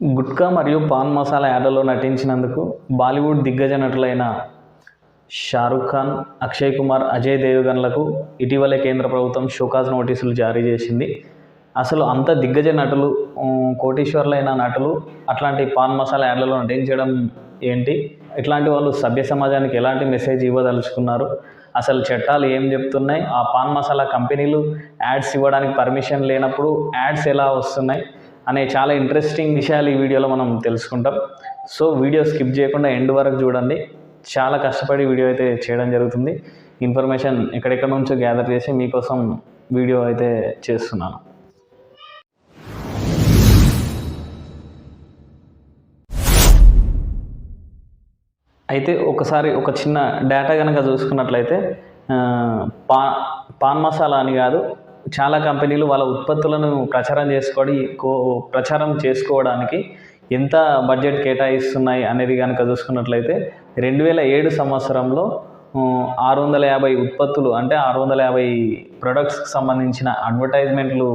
గుట్కా మరియు పాన్ మసాలా యాడ్లలో నటించినందుకు బాలీవుడ్ దిగ్గజ నటులైన షారుఖ్ ఖాన్, అక్షయ్ కుమార్, అజయ్ దేవగన్లకు ఇటీవలే కేంద్ర ప్రభుత్వం షోకాజ్ నోటీసులు జారీ చేసింది. అసలు అంత దిగ్గజ నటులు, కోటీశ్వర్లైన నటులు అట్లాంటి పాన్ మసాలా యాడ్లలో నటించడం ఏంటి? ఇట్లాంటి వాళ్ళు సభ్య సమాజానికి ఎలాంటి మెసేజ్ ఇవ్వదలుచుకున్నారు? అసలు చట్టాలు ఏం చెప్తున్నాయి? ఆ పాన్ మసాలా కంపెనీలు యాడ్స్ ఇవ్వడానికి పర్మిషన్ లేనప్పుడు యాడ్స్ ఎలా వస్తున్నాయి అనే చాలా ఇంట్రెస్టింగ్ విషయాలు ఈ వీడియోలో మనం తెలుసుకుంటాం. సో వీడియో స్కిప్ చేయకుండా ఎండ్ వరకు చూడండి. చాలా కష్టపడి వీడియో అయితే చేయడం జరుగుతుంది. ఇన్ఫర్మేషన్ ఎక్కడెక్కడ నుంచో గ్యాదర్ చేసి మీకోసం వీడియో అయితే చేస్తున్నాను. అయితే ఒకసారి ఒక చిన్న డేటా కనుక చూసుకున్నట్లయితే పాన్ మసాలా అని కాదు, చాలా కంపెనీలు వాళ్ళ ఉత్పత్తులను ప్రచారం చేసుకోవడానికి ఎంత బడ్జెట్ కేటాయిస్తున్నాయి అనేది కనుక చూసుకున్నట్లయితే 2007 సంవత్సరంలో 650 ఉత్పత్తులు, అంటే 650 ప్రొడక్ట్స్కి సంబంధించిన అడ్వర్టైజ్మెంట్లు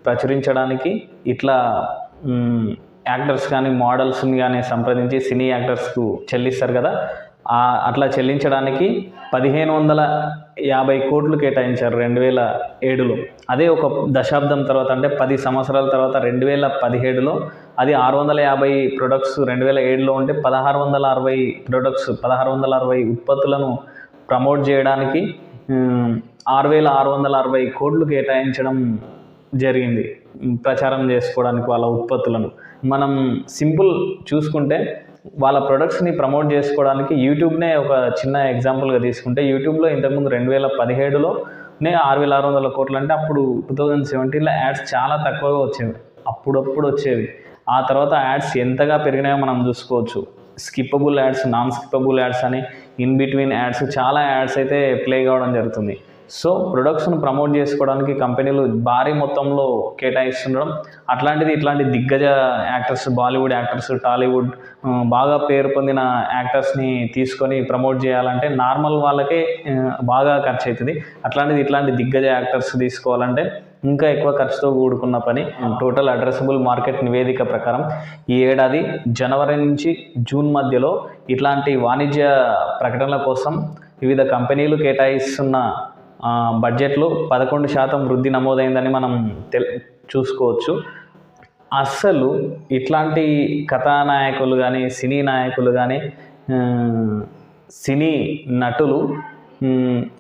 ప్రచురించడానికి ఇట్లా యాక్టర్స్ కానీ మోడల్స్ని కానీ సంప్రదించి సినీ యాక్టర్స్కు చెల్లిస్తారు కదా, అట్లా చెల్లించడానికి 1550 కోట్లు కేటాయించారు 2007లో. అదే ఒక దశాబ్దం తర్వాత, అంటే 10 సంవత్సరాల తర్వాత 2017లో అది 650 ప్రొడక్ట్స్ 2007లో ఉంటే 1660 ఉత్పత్తులను ప్రమోట్ చేయడానికి 6660 కోట్లు కేటాయించడం జరిగింది ప్రచారం చేసుకోవడానికి వాళ్ళ ఉత్పత్తులను. మనం సింపుల్ చూసుకుంటే వాళ్ళ ప్రొడక్ట్స్ని ప్రమోట్ చేసుకోవడానికి యూట్యూబ్నే ఒక చిన్న ఎగ్జాంపుల్గా తీసుకుంటే, యూట్యూబ్లో ఇంతకుముందు 2017లోనే 6600 కోట్లు, అంటే అప్పుడు 2017లో యాడ్స్ చాలా తక్కువగా వచ్చేవి, అప్పుడప్పుడు వచ్చేవి. ఆ తర్వాత యాడ్స్ ఎంతగా పెరిగినాయో మనం చూసుకోవచ్చు. Skippable ads, non skippable ads అని, ఇన్ బిట్వీన్ యాడ్స్, చాలా యాడ్స్ అయితే ప్లే కావడం జరుగుతుంది. సో ప్రొడక్ట్స్ను ప్రమోట్ చేసుకోవడానికి కంపెనీలు భారీ మొత్తంలో కేటాయిస్తుండడం, ఇట్లాంటి దిగ్గజ యాక్టర్స్, బాలీవుడ్ యాక్టర్స్, టాలీవుడ్ బాగా పేరు పొందిన యాక్టర్స్ని తీసుకొని ప్రమోట్ చేయాలంటే నార్మల్ వాళ్ళకే బాగా ఖర్చు అవుతుంది. ఇట్లాంటి దిగ్గజ యాక్టర్స్ తీసుకోవాలంటే ఇంకా ఎక్కువ ఖర్చుతో కూడుకున్న పని. టోటల్ అడ్రసబుల్ మార్కెట్ నివేదిక ప్రకారం ఈ ఏడాది జనవరి నుంచి జూన్ మధ్యలో ఇట్లాంటి వాణిజ్య ప్రకటనల కోసం వివిధ కంపెనీలు కేటాయిస్తున్న బడ్జెట్లో 11% వృద్ధి నమోదైందని మనం చూసుకోవచ్చు. అస్సలు ఇట్లాంటి కథానాయకులు కానీ, సినీ నాయకులు కానీ, సినీ నటులు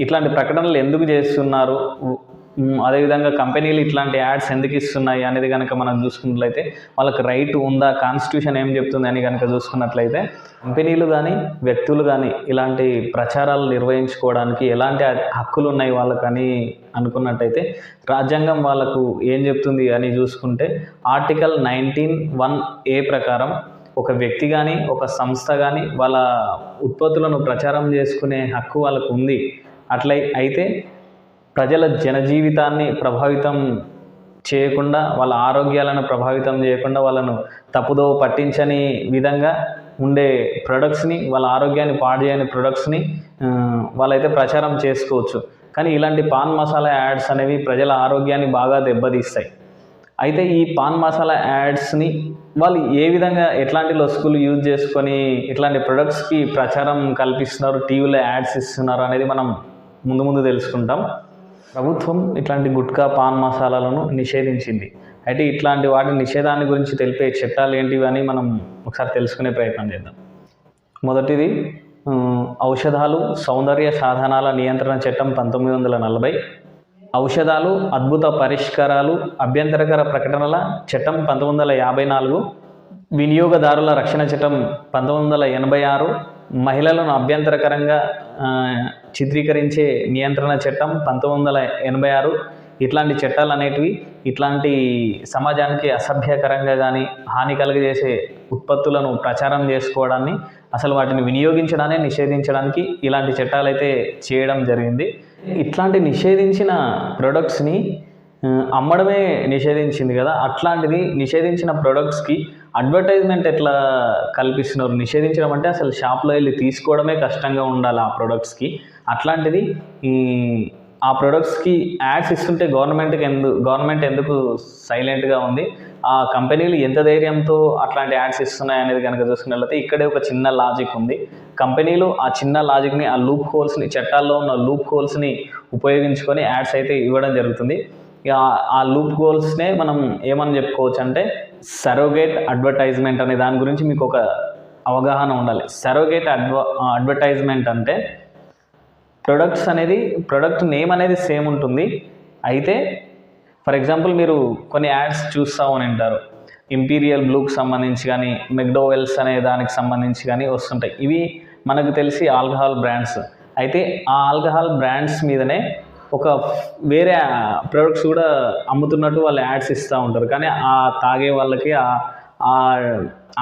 ఇట్లాంటి ప్రకటనలు ఎందుకు చేస్తున్నారు, అదేవిధంగా కంపెనీలు ఇట్లాంటి యాడ్స్ ఎందుకు ఇస్తున్నాయి అనేది కనుక మనం చూసుకున్నట్లయితే వాళ్ళకి రైట్ ఉందా, కాన్స్టిట్యూషన్ ఏం చెప్తుంది అని కనుక చూసుకున్నట్లయితే, కంపెనీలు కానీ వ్యక్తులు కానీ ఇలాంటి ప్రచారాలు నిర్వహించుకోవడానికి ఎలాంటి హక్కులు ఉన్నాయి వాళ్ళకని అనుకున్నట్టయితే రాజ్యాంగం వాళ్ళకు ఏం చెప్తుంది అని చూసుకుంటే, ఆర్టికల్ 19(1)A ప్రకారం ఒక వ్యక్తి కానీ ఒక సంస్థ కానీ వాళ్ళ ఉత్పత్తులను ప్రచారం చేసుకునే హక్కు వాళ్ళకు ఉంది. అయితే ప్రజల జనజీవితాన్ని ప్రభావితం చేయకుండా, వాళ్ళ ఆరోగ్యాలను ప్రభావితం చేయకుండా, వాళ్ళను తప్పుదో పట్టించని విధంగా ఉండే ప్రొడక్ట్స్ని, వాళ్ళ ఆరోగ్యాన్ని పాడు చేయని ప్రొడక్ట్స్ని వాళ్ళైతే ప్రచారం చేసుకోవచ్చు. కానీ ఇలాంటి పాన్ మసాలా యాడ్స్ అనేవి ప్రజల ఆరోగ్యాన్ని బాగా దెబ్బతీస్తాయి. అయితే ఈ పాన్ మసాలా యాడ్స్ని వాళ్ళు ఏ విధంగా, ఎట్లాంటి లొసుగులు యూజ్ చేసుకొని ఇట్లాంటి ప్రొడక్ట్స్కి ప్రచారం కల్పిస్తున్నారు, టీవీలో యాడ్స్ ఇస్తున్నారు అనేది మనం ముందు తెలుసుకుంటాం. ప్రభుత్వం ఇట్లాంటి గుట్కా, పాన్ మసాలాలను నిషేధించింది. అయితే ఇట్లాంటి వాటి నిషేధాన్ని గురించి తెలిపే చట్టాలు ఏంటివి అని మనం ఒకసారి తెలుసుకునే ప్రయత్నం చేద్దాం. మొదటిది ఔషధాలు, సౌందర్య సాధనాల నియంత్రణ చట్టం 1940, ఔషధాలు, అద్భుత పరిష్కారాలు, అభ్యంతరకర ప్రకటనల చట్టం 1954, వినియోగదారుల రక్షణ చట్టం 1986, మహిళలను అభ్యంతరకరంగా చిత్రీకరించే నియంత్రణ చట్టం 1986. ఇట్లాంటి చట్టాలు అనేటివి ఇట్లాంటి సమాజానికి అసభ్యకరంగా కానీ హాని కలుగజేసే ఉత్పత్తులను ప్రచారం చేసుకోవడాన్ని, అసలు వాటిని వినియోగించడాన్ని నిషేధించడానికి ఇలాంటి చట్టాలు అయితే చేయడం జరిగింది. ఇట్లాంటి నిషేధించిన ప్రొడక్ట్స్ని అమ్మడమే నిషేధించింది కదా, అట్లాంటిది నిషేధించిన ప్రొడక్ట్స్కి అడ్వర్టైజ్మెంట్ ఎట్లా కల్పిస్తున్నారు? నిషేధించడం అంటే అసలు షాప్లో వెళ్ళి తీసుకోవడమే కష్టంగా ఉండాలి ఆ ప్రొడక్ట్స్కి. అట్లాంటిది ఆ ప్రొడక్ట్స్కి యాడ్స్ ఇస్తుంటే గవర్నమెంట్ ఎందుకు సైలెంట్గా ఉంది? ఆ కంపెనీలు ఎంత ధైర్యంతో అట్లాంటి యాడ్స్ ఇస్తున్నాయి అనేది కనుక చూసుకున్నట్లయితే ఇక్కడే ఒక చిన్న లాజిక్ ఉంది. కంపెనీలు ఆ చిన్న లాజిక్ని, ఆ లూప్ హోల్స్ని, చట్టాల్లో ఉన్న లూప్ హోల్స్ని ఉపయోగించుకొని యాడ్స్ అయితే ఇవ్వడం జరుగుతుంది. ఆ లూప్ హోల్స్నే మనం ఏమని చెప్పుకోవచ్చు అంటే సరోగేట్ అడ్వర్టైజ్మెంట్ అనే దాని గురించి మీకు ఒక అవగాహన ఉండాలి. సరోగేట్ అడ్వర్టైజ్మెంట్ అంటే ప్రొడక్ట్ నేమ్ అనేది సేమ్ ఉంటుంది. అయితే ఫర్ ఎగ్జాంపుల్ మీరు కొన్ని యాడ్స్ చూస్తూ ఉంటారు, ఇంపీరియల్ బ్లూకి సంబంధించి కానీ, మెక్డోవెల్స్ అనే దానికి సంబంధించి కానీ వస్తుంటాయి. ఇవి మనకు తెలిసి ఆల్కహాల్ బ్రాండ్స్. అయితే ఆ ఆల్కహాల్ బ్రాండ్స్ మీదనే ఒక వేరే ప్రొడక్ట్స్ కూడా అమ్ముతున్నట్టు వాళ్ళు యాడ్స్ ఇస్తూ ఉంటారు. కానీ ఆ తాగే వాళ్ళకి, ఆ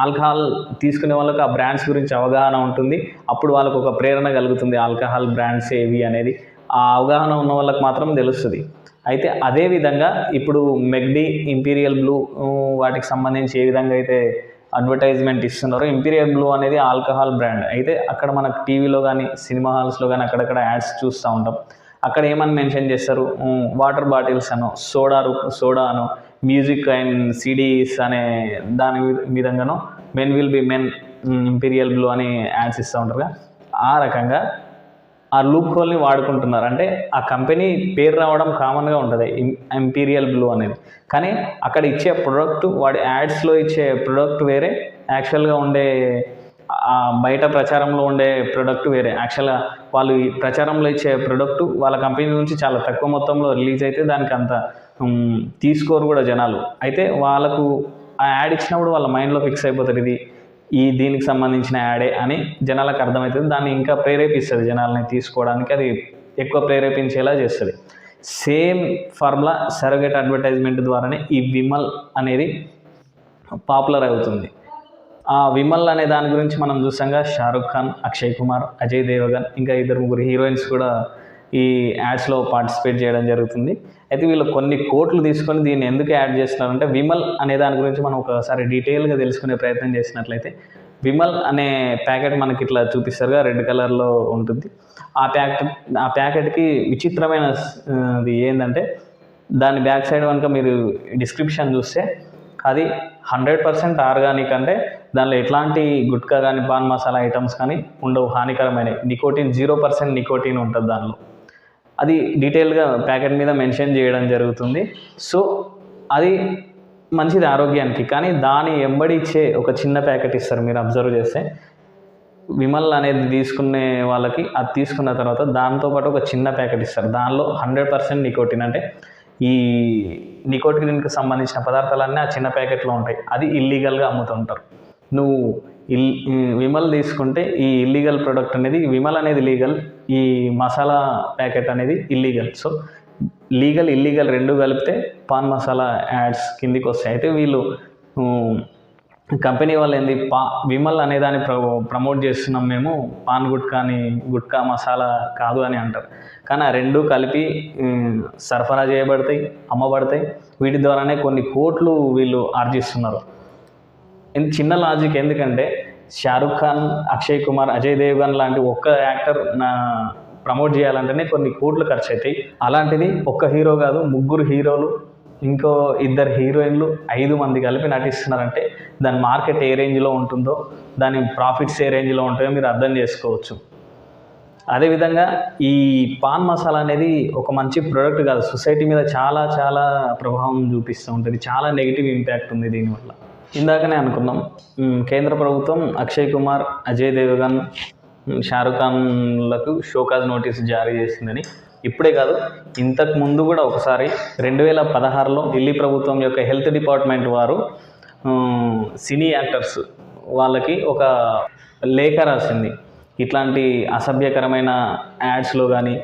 ఆల్కహాల్ తీసుకునే వాళ్ళకి ఆ బ్రాండ్స్ గురించి అవగాహన ఉంటుంది. అప్పుడు వాళ్ళకు ఒక ప్రేరణ కలుగుతుంది, ఆల్కహాల్ బ్రాండ్స్ ఏవి అనేది ఆ అవగాహన ఉన్న వాళ్ళకి మాత్రం తెలుస్తుంది. అయితే అదేవిధంగా ఇప్పుడు మెక్డీ, ఇంపీరియల్ బ్లూ వాటికి సంబంధించి ఏ విధంగా అయితే అడ్వర్టైజ్మెంట్ ఇస్తున్నారో, ఇంపీరియల్ బ్లూ అనేది ఆల్కహాల్ బ్రాండ్. అయితే అక్కడ మనకు టీవీలో కానీ, సినిమా హాల్స్లో కానీ అక్కడక్కడ యాడ్స్ చూస్తూ ఉంటాం. అక్కడ ఏమని మెన్షన్ చేస్తారు, వాటర్ బాటిల్స్ అనో, సోడా అనో, మ్యూజిక్ అండ్ సిడీస్ అనే దాని విధంగానో men will be men, Imperial Blue అని యాడ్స్ ఇస్తూ ఉంటారుగా. ఆ రకంగా ఆ లూప్ హోల్ని వాడుకుంటున్నారు. అంటే ఆ కంపెనీ పేరు రావడం కామన్గా ఉంటుంది, ఇంపీరియల్ బ్లూ అనేది. కానీ అక్కడ ఇచ్చే ప్రొడక్ట్, వాడి యాడ్స్లో ఇచ్చే ప్రొడక్ట్ వేరే, యాక్చువల్గా ఉండే బయట ప్రచారంలో ఉండే ప్రొడక్ట్ వేరే. యాక్చువల్గా వాళ్ళు ఈ ప్రచారంలో ఇచ్చే ప్రొడక్ట్ వాళ్ళ కంపెనీ నుంచి చాలా తక్కువ మొత్తంలో రిలీజ్ అయితే దానికి అంత తీసుకోరు కూడా జనాలు. అయితే వాళ్ళకు ఆ యాడ్ ఇచ్చినప్పుడు వాళ్ళ మైండ్లో ఫిక్స్ అయిపోతారు, ఇది దీనికి సంబంధించిన యాడే అని జనాలకు అర్థమవుతుంది. దాన్ని ఇంకా ప్రేరేపిస్తుంది జనాలని తీసుకోవడానికి, అది ఎక్కువ ప్రేరేపించేలా చేస్తుంది. సేమ్ ఫార్ములా సరోగేట్ అడ్వర్టైజ్మెంట్ ద్వారానే ఈ విమల్ అనేది పాపులర్ అవుతుంది. ఆ విమల్ అనే దాని గురించి మనం చూసాంగా, షారుఖ్ ఖాన్, అక్షయ్ కుమార్, అజయ్ దేవగన్, ఇంకా 2-3 హీరోయిన్స్ కూడా ఈ యాడ్స్లో పార్టిసిపేట్ చేయడం జరుగుతుంది. అయితే వీళ్ళు కొన్ని కోట్లు తీసుకొని దీన్ని ఎందుకు యాడ్ చేస్తున్నారంటే, విమల్ అనే దాని గురించి మనం ఒకసారి డీటెయిల్గా తెలుసుకునే ప్రయత్నం చేసినట్లయితే, విమల్ అనే ప్యాకెట్ మనకి ఇట్లా చూపిస్తారుగా, రెడ్ కలర్లో ఉంటుంది. ఆ ప్యాకెట్కి విచిత్రమైన ఇది ఏంటంటే, దాని బ్యాక్ సైడ్ కనుక మీరు డిస్క్రిప్షన్ చూస్తే అది 100% ఆర్గానిక్. అంటే దానిలో ఎట్లాంటి గుట్కా కానీ, పాన్ మసాలా ఐటమ్స్ కానీ ఉండవు, హానికరమైనవి. నికోటిన్ 0% నికోటిన్ ఉంటుంది దానిలో. అది డీటెయిల్గా ప్యాకెట్ మీద మెన్షన్ చేయడం జరుగుతుంది. సో అది మంచిది ఆరోగ్యానికి. కానీ దాని వెంబడి ఇచ్చే ఒక చిన్న ప్యాకెట్ ఇస్తారు, మీరు అబ్జర్వ్ చేస్తే. విమల్ అనేది తీసుకునే వాళ్ళకి అది తీసుకున్న తర్వాత దాంతోపాటు ఒక చిన్న ప్యాకెట్ ఇస్తారు, దానిలో 100% నికోటిన్. అంటే ఈ నికోటిన్కి సంబంధించిన పదార్థాలన్నీ ఆ చిన్న ప్యాకెట్లో ఉంటాయి. అది ఇల్లీగల్గా అమ్ముతుంటారు. నువ్వు విమల్ తీసుకుంటే ఈ ఇల్లీగల్ ప్రోడక్ట్ అనేది, విమల్ అనేది లీగల్, ఈ మసాలా ప్యాకెట్ అనేది ఇల్లీగల్. సో లీగల్ ఇల్లీగల్ రెండు కలిపితే పాన్ మసాలా యాడ్స్ కిందికి వస్తాయి. అయితే వీళ్ళు కంపెనీ వాళ్ళు ఏంది, విమల్ అనే దాన్ని ప్రమోట్ చేస్తున్నాం మేము, పాన్ గుట్కా మసాలా కాదు అని అంటారు. కానీ ఆ రెండు కలిపి సరఫరా చేయబడతాయి, అమ్మబడతాయి. వీటి ద్వారానే కొన్ని కోట్లు వీళ్ళు ఆర్జిస్తున్నారు. చిన్న లాజిక్, ఎందుకంటే షారుఖ్ ఖాన్, అక్షయ్ కుమార్, అజయ్ దేవగన్ లాంటి ఒక్క యాక్టర్ ప్రమోట్ చేయాలంటేనే కొన్ని కోట్లు ఖర్చు అవుతాయి. అలాంటిది ఒక్క హీరో కాదు, 3 హీరోలు, ఇంకో 2 హీరోయిన్లు, 5 మంది కలిపి నటిస్తున్నారంటే దాని మార్కెట్ ఏ రేంజ్లో ఉంటుందో, దాని ప్రాఫిట్స్ ఏ రేంజ్లో ఉంటాయో మీరు అర్థం చేసుకోవచ్చు. అదేవిధంగా ఈ పాన్ మసాలా అనేది ఒక మంచి ప్రోడక్ట్ కాదు, సొసైటీ మీద చాలా చాలా ప్రభావం చూపిస్తూ ఉంటుంది. చాలా నెగిటివ్ ఇంపాక్ట్ ఉంది దీనివల్ల. ఇందాకనే అనుకున్నాం, కేంద్ర ప్రభుత్వం అక్షయ్ కుమార్, అజయ్ దేవగన్, షారుఖ్ ఖాన్లకు షోకాజ్ నోటీస్ జారీ చేసిందని. ఇప్పుడే కాదు, ఇంతకు ముందు కూడా ఒకసారి 2016లో ఢిల్లీ ప్రభుత్వం యొక్క హెల్త్ డిపార్ట్మెంట్ వారు సినీ యాక్టర్స్ వాళ్ళకి ఒక లేఖ రాసింది. ఇట్లాంటి అసభ్యకరమైన యాడ్స్లో కానీ,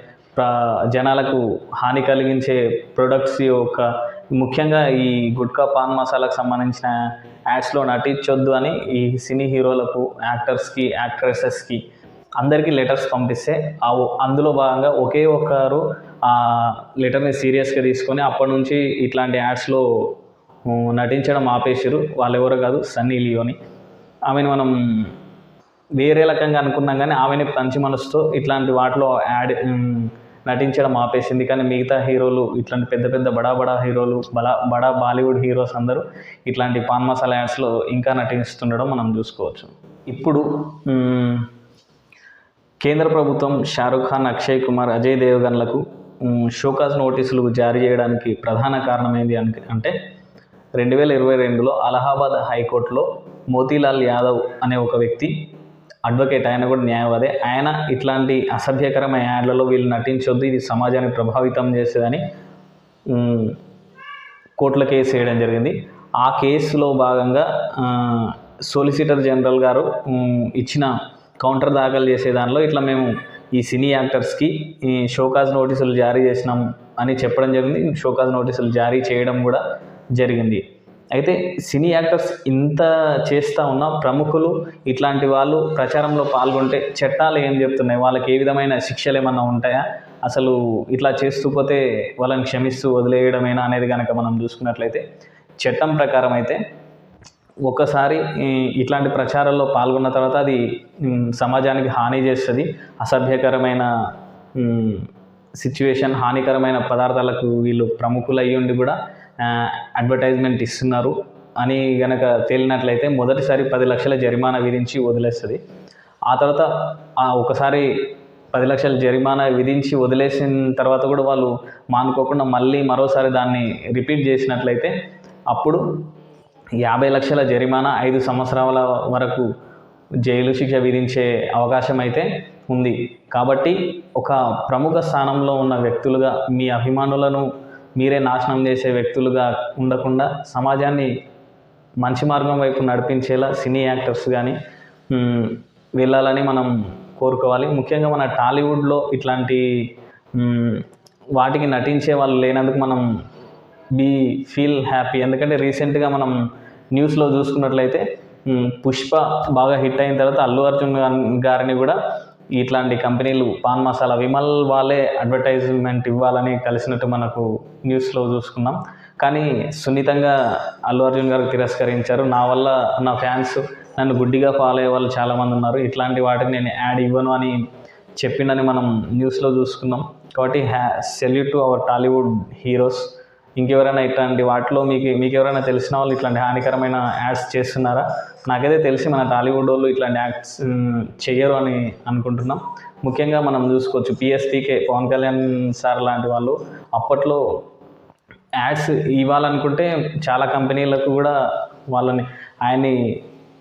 జనాలకు హాని కలిగించే ప్రొడక్ట్స్ యొక్క, ముఖ్యంగా ఈ గుట్కా పాన్ మసాలాకు సంబంధించిన యాడ్స్లో నటించొద్దు అని ఈ సినీ హీరోలకు, యాక్టర్స్కి, యాక్ట్రెసెస్కి అందరికీ లెటర్స్ పంపిస్తే అందులో భాగంగా ఒకే ఒక్కరు ఆ లెటర్ని సీరియస్గా తీసుకొని అప్పటి నుంచి ఇట్లాంటి యాడ్స్లో నటించడం ఆపేసారు. వాళ్ళు ఎవరో కాదు, సన్నీ లియోని. ఆమెను మనం వేరే రకంగా అనుకున్నాం, కానీ ఆమెని పంచి మనసుతో ఇట్లాంటి వాటిలో నటించడం ఆపేసింది. కానీ మిగతా హీరోలు ఇట్లాంటి పెద్ద పెద్ద బడా హీరోలు బడా బాలీవుడ్ హీరోస్ అందరూ ఇట్లాంటి పాన్ మసాలా యాడ్స్లో ఇంకా నటిస్తుండడం మనం చూసుకోవచ్చు. ఇప్పుడు కేంద్ర ప్రభుత్వం షారుఖ్ ఖాన్, అక్షయ్ కుమార్, అజయ్ దేవగన్లకు షోకాజ్ నోటీసులు జారీ చేయడానికి ప్రధాన కారణం ఏంటి అంటే 2022లో అలహాబాద్ హైకోర్టులో మోతీలాల్ యాదవ్ అనే ఒక వ్యక్తి, అడ్వకేట్, ఆయన కూడా న్యాయవాదే, ఆయన ఇట్లాంటి అసభ్యకరమైన యాడ్లలో వీళ్ళు నటించొద్దు, ఇది సమాజాన్ని ప్రభావితం చేసేదని కోర్టులో కేసు వేయడం జరిగింది. ఆ కేసులో భాగంగా సోలిసిటర్ జనరల్ గారు ఇచ్చిన కౌంటర్ దాఖలు చేసే దానిలో ఇట్లా మేము ఈ సినీ యాక్టర్స్కి ఈ షోకాజ్ నోటీసులు జారీ చేసినాం అని చెప్పడం జరిగింది. షోకాజ్ నోటీసులు జారీ చేయడం కూడా జరిగింది. అయితే సినీ యాక్టర్స్ ఇంత చేస్తూ ఉన్న ప్రముఖులు ఇట్లాంటి వాళ్ళు ప్రచారంలో పాల్గొంటే చట్టాలు ఏం చెప్తున్నాయి, వాళ్ళకి ఏ విధమైన శిక్షలు ఏమన్నా ఉంటాయా, అసలు ఇట్లా చేస్తూ పోతే వాళ్ళని క్షమిస్తూ వదిలేయడమేనా అనేది కనుక మనం చూసుకున్నట్లయితే చట్టం ప్రకారం అయితే ఒకసారి ఇట్లాంటి ప్రచారాల్లో పాల్గొన్న తర్వాత అది సమాజానికి హాని చేస్తుంది. అసభ్యకరమైన సిచ్యువేషన్, హానికరమైన పదార్థాలకు వీళ్ళు ప్రముఖులు అయ్యి ఉండి కూడా అడ్వర్టైజ్మెంట్ ఇస్తున్నారు అని గనక తేలినట్లయితే మొదటిసారి 10 లక్షల జరిమానా విధించి వదిలేస్తుంది. ఆ తర్వాత ఒకసారి 10 లక్షల జరిమానా విధించి వదిలేసిన తర్వాత కూడా వాళ్ళు మానుకోకుండా మళ్ళీ మరోసారి దాన్ని రిపీట్ చేసినట్లయితే అప్పుడు 50 లక్షల జరిమానా, 5 సంవత్సరాల వరకు జైలు శిక్ష విధించే అవకాశం అయితే ఉంది. కాబట్టి ఒక ప్రముఖ స్థానంలో ఉన్న వ్యక్తులుగా మీ అభిమానులను మీరే నాశనం చేసే వ్యక్తులుగా ఉండకుండా సమాజాన్ని మంచి మార్గం వైపు నడిపించేలా సినీ యాక్టర్స్ కానీ వెళ్ళాలని మనం కోరుకోవాలి. ముఖ్యంగా మన టాలీవుడ్లో ఇట్లాంటి వాటికి నటించే వాళ్ళు లేనందుకు మనం ఫీల్ హ్యాపీ. ఎందుకంటే రీసెంట్గా మనం న్యూస్లో చూసుకున్నట్లయితే పుష్ప బాగా హిట్ అయిన తర్వాత అల్లు అర్జున్ గారిని కూడా ఇట్లాంటి కంపెనీలు పాన్ మసాలా విమల్ వాళ్ళే అడ్వర్టైజ్మెంట్ ఇవ్వాలని కలిసినట్టు మనకు న్యూస్లో చూసుకున్నాం. కానీ సున్నితంగా అల్లు అర్జున్ గారు తిరస్కరించారు. నా వల్ల నా ఫ్యాన్స్ నన్ను గుడ్డిగా ఫాలో అయ్యే వాళ్ళు చాలామంది ఉన్నారు, ఇట్లాంటి వాటికి నేను యాడ్ ఇవ్వను అని చెప్పిండని మనం న్యూస్లో చూసుకున్నాం. కాబట్టి salute to our Tollywood heroes. ఇంకెవరైనా ఇట్లాంటి వాటిలో మీకు ఎవరైనా తెలిసిన వాళ్ళు ఇట్లాంటి హానికరమైన యాడ్స్ చేస్తున్నారా? నాకైతే తెలిసి మన టాలీవుడ్ వాళ్ళు ఇట్లాంటి యాడ్స్ చెయ్యరు అని అనుకుంటున్నాం. ముఖ్యంగా మనం చూసుకోవచ్చు పిఎస్పీకే పవన్ కళ్యాణ్ సార్ లాంటి వాళ్ళు అప్పట్లో యాడ్స్ ఇవ్వాలనుకుంటే చాలా కంపెనీలకు కూడా ఆయన్ని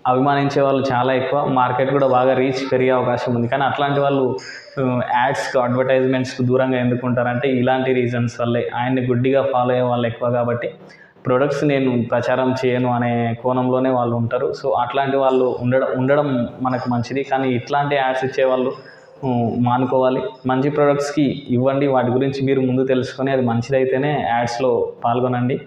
అభిమానించే వాళ్ళు చాలా ఎక్కువ, మార్కెట్ కూడా బాగా రీచ్ పెరిగే అవకాశం ఉంది. కానీ అట్లాంటి వాళ్ళు యాడ్స్కి అడ్వర్టైజ్మెంట్స్కి దూరంగా ఎందుకుంటారంటే ఇలాంటి రీజన్స్ వల్లే. ఆయన్ని గుడ్డిగా ఫాలో అయ్యే వాళ్ళు ఎక్కువ కాబట్టి ప్రొడక్ట్స్ నేను ప్రచారం చేయను అనే కోణంలోనే వాళ్ళు ఉంటారు. సో అట్లాంటి వాళ్ళు ఉండడం మనకు మంచిది. కానీ ఇట్లాంటి యాడ్స్ ఇచ్చేవాళ్ళు మానుకోవాలి. మంచి ప్రొడక్ట్స్కి ఇవ్వండి, వాటి గురించి మీరు ముందు తెలుసుకొని అది మంచిదైతేనే యాడ్స్లో పాల్గొనండి.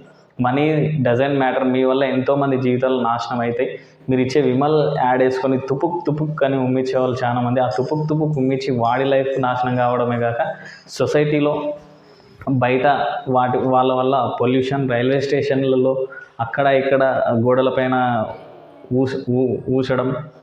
Money doesn't matter. మీ వల్ల ఎంతోమంది జీవితాలు నాశనం అవుతాయి. మీరు ఇచ్చే విమల్ యాడ్ వేసుకొని తుపుక్ అని ఉమ్మించే వాళ్ళు చాలామంది. ఆ తుపుక్ ఉమ్మించి వాడి లైఫ్ నాశనం కావడమే కాక సొసైటీలో బయట వాళ్ళ వల్ల పొల్యూషన్, రైల్వే స్టేషన్లలో అక్కడ ఇక్కడ గోడలపైన ఊసడం,